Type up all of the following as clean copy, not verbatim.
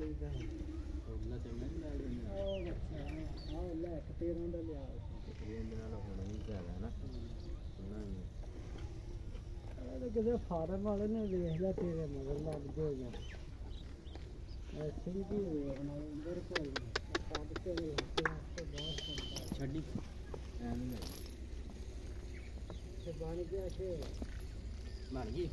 ਲਈਦਾ ਉਹਨਾਂ ਤੇ ਮੈਂ ਲੈ ਲੈਂਦਾ ਉਹ ਅੱਛਾ ਆਹ ਲੈ ਕੇ 13 ਦਾ ਲਿਆ ਇਹਦੇ ਨਾਲ ਹੋਣਾ ਨਹੀਂ ਜ਼ਿਆਦਾ ਨਾ ਇਹ ਕਿਤੇ ਫਾਰਮ ਵਾਲੇ ਨੇ ਵੇਖ ਲਿਆ ਤੇਰੇ ਮਗਰ ਲੱਗ ਜਾਏਗਾ ਐਸੇ ਵੀ ਉਹਨਾਂ ਅੰਦਰ ਕੋਈ ਸਾਡ ਕੇ ਬਹੁਤ ਛੱਡੀ ਐਵੇਂ ਤੇ ਬਣ ਗਿਆ ਕਿ ਬਣ ਗਈ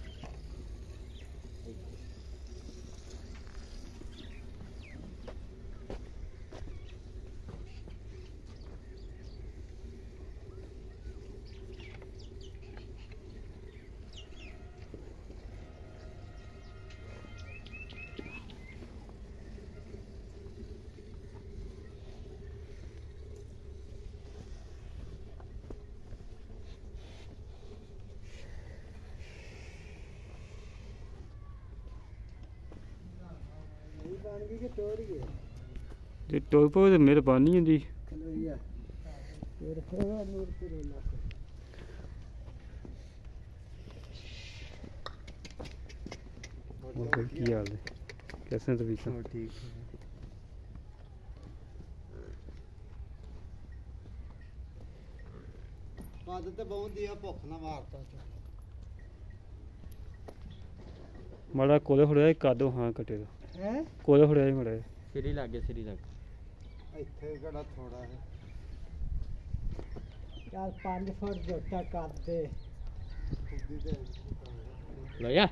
ਤੇ ਟੋਪੋ ਤੇ ਮਿਹਰਬਾਨੀ ਹੁੰਦੀ ਕੀ ਹਾਲ ਹੈ कैसे तो बीच ठीक आदत बहुत ही भुख ना मारता माड़ा कोले फड़िया कर दो हाँ कटे दो है कोले फड़िया माड़ा सिरी लगे इत्थे कड़ा थोड़ा है यार 5 फुट जोटा कर दे लो या